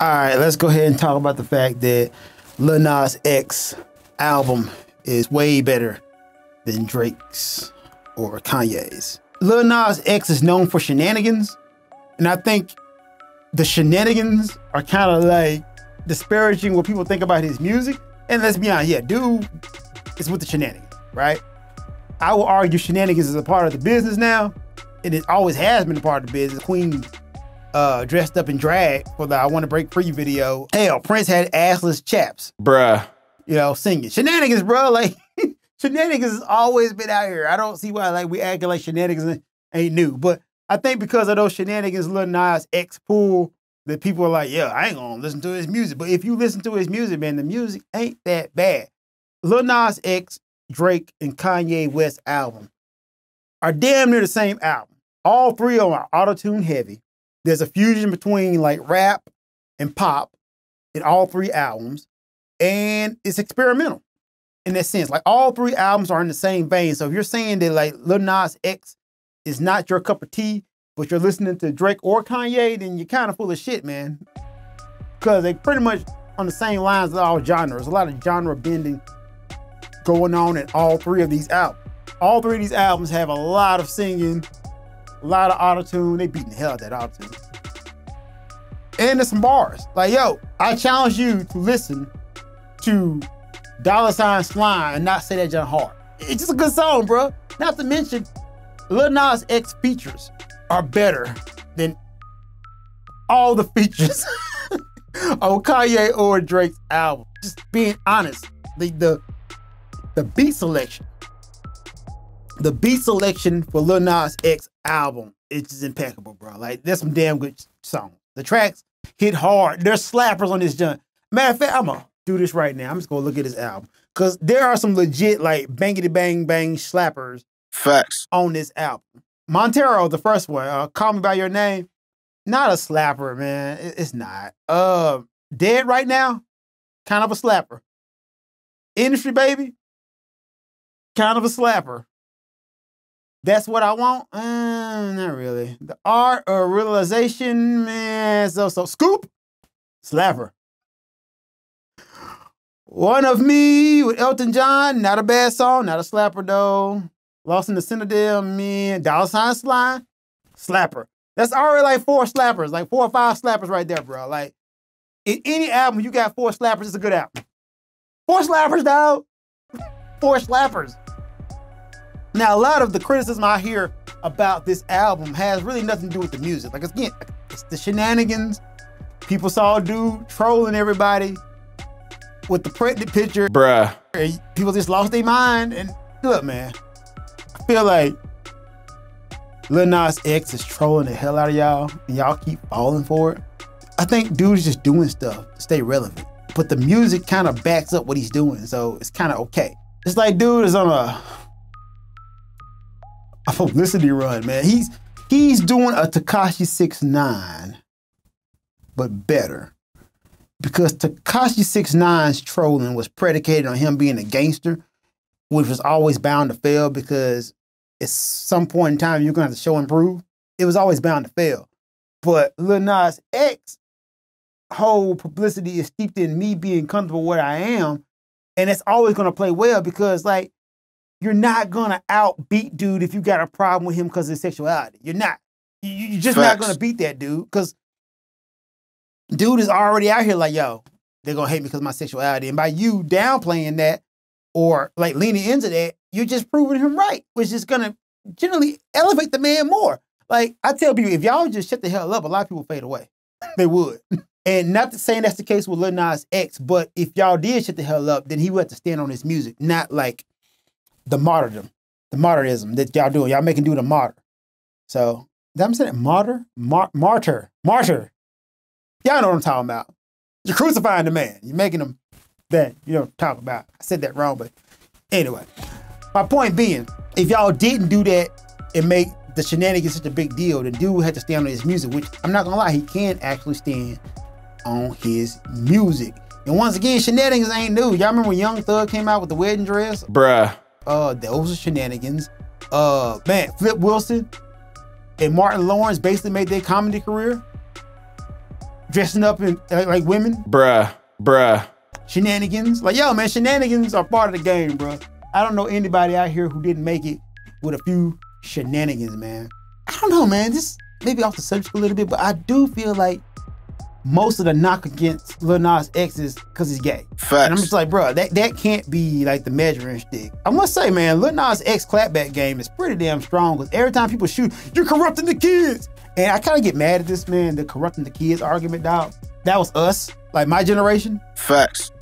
All right, let's go ahead and talk about the fact that Lil Nas X album is way better than Drake's or Kanye's. Lil Nas X is known for shenanigans, and I think the shenanigans are kind of like disparaging what people think about his music. And let's be honest, yeah, dude is with the shenanigans, right? I will argue shenanigans is a part of the business now, and it always has been a part of the business. Queen dressed up in drag for the I Want to Break Free video. Hell, Prince had assless chaps. Bruh. You know, singing. Shenanigans, bro. Like, shenanigans has always been out here. I don't see why like we acting like shenanigans ain't new. But I think because of those shenanigans Lil Nas X pull, that people are like, yeah, I ain't gonna listen to his music. But if you listen to his music, man, the music ain't that bad. Lil Nas X, Drake, and Kanye West album are damn near the same album. All three of them are auto-tune heavy. There's a fusion between like rap and pop in all three albums. And it's experimental in that sense. Like all three albums are in the same vein. So if you're saying that like Lil Nas X is not your cup of tea, but you're listening to Drake or Kanye, then you're kind of full of shit, man. Because they pretty much on the same lines with all genres. A lot of genre bending going on in all three of these albums. All three of these albums have a lot of singing, a lot of auto-tune. They beating the hell out of that auto-tune. And there's some bars. Like, yo, I challenge you to listen to $Slime and not say that junk hard. It's just a good song, bro. Not to mention, Lil Nas X features are better than all the features on Kanye or Drake's album. Just being honest, the beat selection. The beat selection for Lil Nas X album is just impeccable, bro. Like, there's some damn good songs. The tracks hit hard. There's slappers on this junk. Matter of fact, I'm gonna do this right now. I'm just gonna look at his album. Cause there are some legit like bangity bang bang slappers. Facts. On this album. Montero, the first one, Call Me By Your Name, not a slapper, man. It's not. Dead Right Now, kind of a slapper. Industry Baby, kind of a slapper. That's What I Want, not really. The Art of Realization, man, so Scoop, slapper. One of Me with Elton John, not a bad song, not a slapper though. Lost in the Citadel, man, $Slime, slapper. That's already like 4 slappers, like 4 or 5 slappers right there, bro. Like, in any album, you got 4 slappers, it's a good album. 4 slappers, dog. 4 slappers. Now, a lot of the criticism I hear about this album has really nothing to do with the music. Like, again, it's the shenanigans. People saw a dude trolling everybody with the pregnant picture. Bruh. People just lost their mind. And look, man, I feel like Lil Nas X is trolling the hell out of y'all, and y'all keep falling for it. I think dude is just doing stuff to stay relevant, but the music kind of backs up what he's doing, so it's kind of okay. It's like dude is on a publicity run, man. He's doing a Tekashi 6ix9ine, but better. Because Tekashi 6ix9ine's trolling was predicated on him being a gangster, which was always bound to fail because at some point in time, you're gonna have to show and prove. It was always bound to fail. But Lil Nas X whole publicity is steeped in me being comfortable where I am. And it's always gonna play well because like, you're not gonna outbeat dude if you got a problem with him because of his sexuality. You're not. You're just not gonna beat that dude because dude is already out here like, yo, they're gonna hate me because of my sexuality. And by you downplaying that or like leaning into that, you're just proving him right, which is gonna generally elevate the man more. Like I tell people, if y'all just shut the hell up, a lot of people fade away. They would. And not saying that's the case with Lil Nas X, but if y'all did shut the hell up, then he would have to stand on his music, not like the martyrism that y'all doing. Y'all making dude a martyr. So, did I say that? Martyr? Martyr. Y'all know what I'm talking about. You're crucifying the man. You're making him that you don't talk about. I said that wrong, but anyway. My point being, if y'all didn't do that and make the shenanigans such a big deal, the dude had to stand on his music, which I'm not gonna lie, he can actually stand on his music. And once again, shenanigans ain't new. Y'all remember when Young Thug came out with the wedding dress? Bruh. Those are shenanigans. Man, Flip Wilson and Martin Lawrence basically made their comedy career dressing up in like women. Bruh. Shenanigans. Like, yo, man, shenanigans are part of the game, bro. I don't know anybody out here who didn't make it with a few shenanigans, man. I don't know, man. This maybe off the subject a little bit, but I do feel like most of the knock against Lil Nas X is because he's gay. Facts. And I'm just like, bro, that can't be like the measuring stick. I must say, man, Lil Nas X clapback game is pretty damn strong because every time people shoot, you're corrupting the kids. And I kind of get mad at this, man, the corrupting the kids argument, dog. That was us, like my generation. Facts.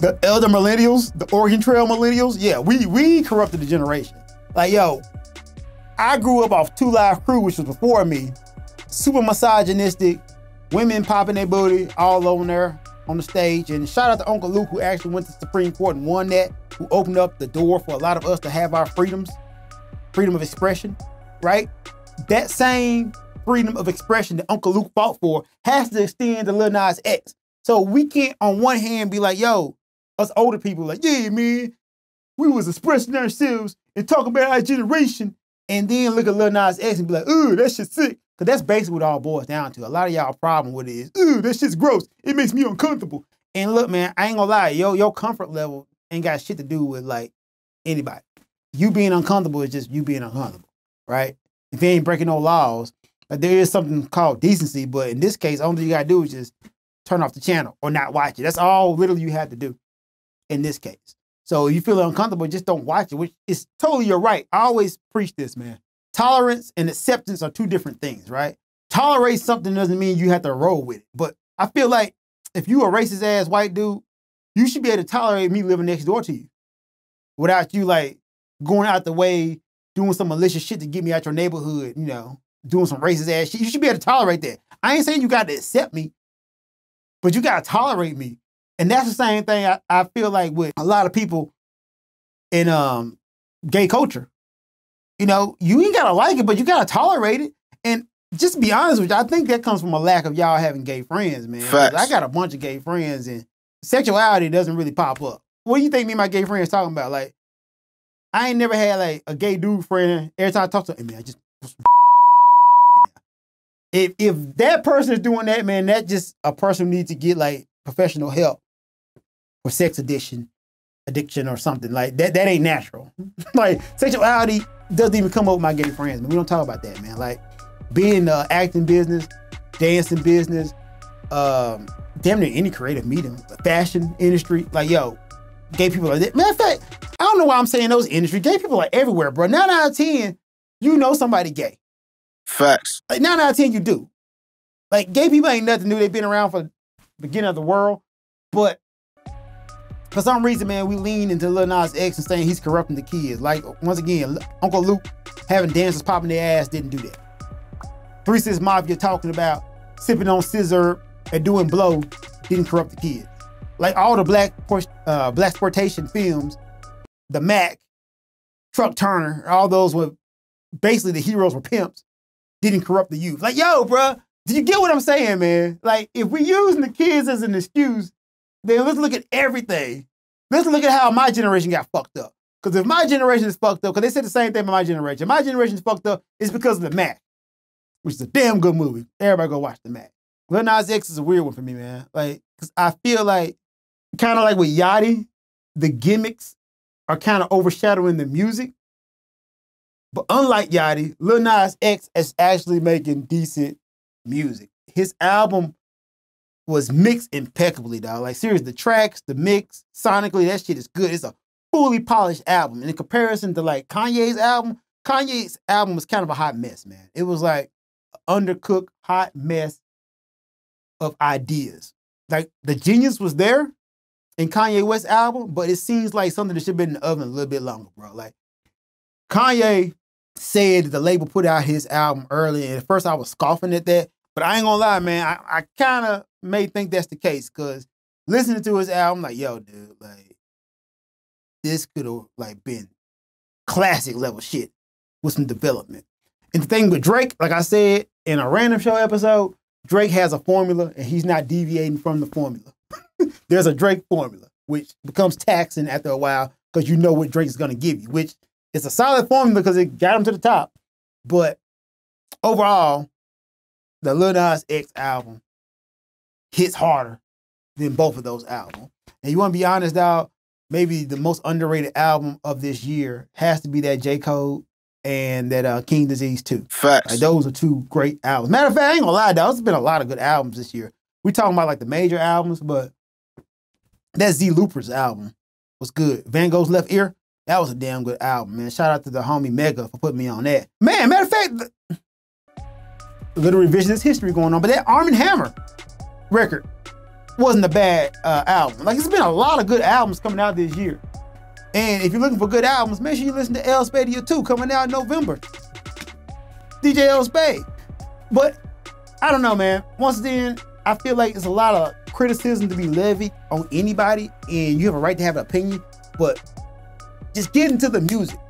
The elder millennials, the Oregon Trail millennials, yeah, we corrupted the generation. Like, yo, I grew up off 2 Live Crew, which was before me. Super misogynistic, women popping their booty all over there on the stage. And shout out to Uncle Luke, who actually went to the Supreme Court and won that, who opened up the door for a lot of us to have our freedoms, freedom of expression, right? That same freedom of expression that Uncle Luke fought for has to extend to Lil Nas X. So we can't, on one hand, be like, yo, us older people, like, yeah, man, we was expressing ourselves and talking about our generation, and then look at Lil Nas X and be like, ooh, that shit's sick. Because that's basically what it all boils down to. A lot of y'all problem with it is, ooh, that shit's gross. It makes me uncomfortable. And look, man, I ain't gonna lie, your comfort level ain't got shit to do with, like, anybody. You being uncomfortable is just you being uncomfortable, right? If you ain't breaking no laws, like, there is something called decency, but in this case, all you gotta do is just turn off the channel or not watch it. That's all literally you have to do in this case. So if you feel uncomfortable, just don't watch it, which is totally your right. I always preach this, man. Tolerance and acceptance are two different things, right? Tolerate something doesn't mean you have to roll with it. But I feel like if you a racist ass white dude, you should be able to tolerate me living next door to you without you like going out the way, doing some malicious shit to get me out your neighborhood, you know, doing some racist ass shit. You should be able to tolerate that. I ain't saying you got to accept me, but you got to tolerate me. And that's the same thing I feel like with a lot of people in gay culture. You know, you ain't gotta like it, but you gotta tolerate it. And just to be honest with you, I think that comes from a lack of y'all having gay friends, man. Facts. I got a bunch of gay friends and sexuality doesn't really pop up. What do you think me and my gay friends talking about? Like, I ain't never had like a gay dude friend. Every time I talk to him, man, I just if that person is doing that, man, that's just a person who needs to get like professional help for sex addiction or something. Like that ain't natural. Like sexuality doesn't even come up with my gay friends, man. We don't talk about that, man. Like being in the acting business, dancing business, damn near any creative medium, the fashion industry, like, yo, gay people are that. Matter of fact, I don't know why I'm saying those industries. Gay people are everywhere, bro. 9 out of 10, you know somebody gay. Facts. Like 9 out of 10, you do. Like gay people ain't nothing new. They've been around for the beginning of the world, but for some reason, man, we lean into Lil Nas X and saying he's corrupting the kids. Like, once again, Uncle Luke having dancers popping their ass didn't do that. 3 6 Mafia talking about sipping on scissor and doing blow didn't corrupt the kids. Like all the blaxploitation films, the Mac, Truck Turner, all those were basically the heroes were pimps, didn't corrupt the youth. Like, yo, bro, do you get what I'm saying, man? Like, if we using the kids as an excuse, then let's look at everything. Let's look at how my generation got fucked up. Because if my generation is fucked up, because they said the same thing about my generation. My generation is fucked up, it's because of the Mac, which is a damn good movie. Everybody go watch the Mac. Lil Nas X is a weird one for me, man. Like, because I feel like, kind of like with Yachty, the gimmicks are kind of overshadowing the music. But unlike Yachty, Lil Nas X is actually making decent music. His album was mixed impeccably, dog. Like, seriously, the tracks, the mix, sonically, that shit is good. It's a fully polished album. And in comparison to, like, Kanye's album was kind of a hot mess, man. It was like an undercooked, hot mess of ideas. Like, the genius was there in Kanye West's album, but it seems like something that should have been in the oven a little bit longer, bro. Like, Kanye said that the label put out his album early, and at first I was scoffing at that, but I ain't gonna lie, man, I kind of may think that's the case, because listening to his album, like, yo, dude, like, this could have, like, been classic level shit with some development. And the thing with Drake, like I said in a random show episode, Drake has a formula, and he's not deviating from the formula. There's a Drake formula, which becomes taxing after a while, because you know what Drake is gonna give you, which is a solid formula because it got him to the top. But overall, the Lil Nas X album hits harder than both of those albums. And you want to be honest, dog, maybe the most underrated album of this year has to be that J. Cole and that King Disease 2. Facts. Like, those are two great albums. Matter of fact, I ain't gonna lie, dog, there's been a lot of good albums this year. We talking about like the major albums, but that Z Looper's album was good. Van Gogh's Left Ear, that was a damn good album, man. Shout out to the homie Mega for putting me on that. Man, matter of fact, a little revisionist history going on, but that Arm & Hammer record wasn't a bad album. Like, it's been a lot of good albums coming out this year. And if you're looking for good albums, make sure you listen to L-Spade 2 coming out in November. DJ L-Spade. But I don't know, man. Once again, I feel like it's a lot of criticism to be levied on anybody, and you have a right to have an opinion, but just get into the music.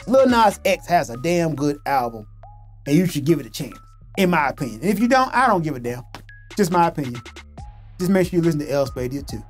Lil Nas X has a damn good album, and you should give it a chance, in my opinion. And if you don't, I don't give a damn. Just my opinion. Just make sure you listen to L-Spade 2.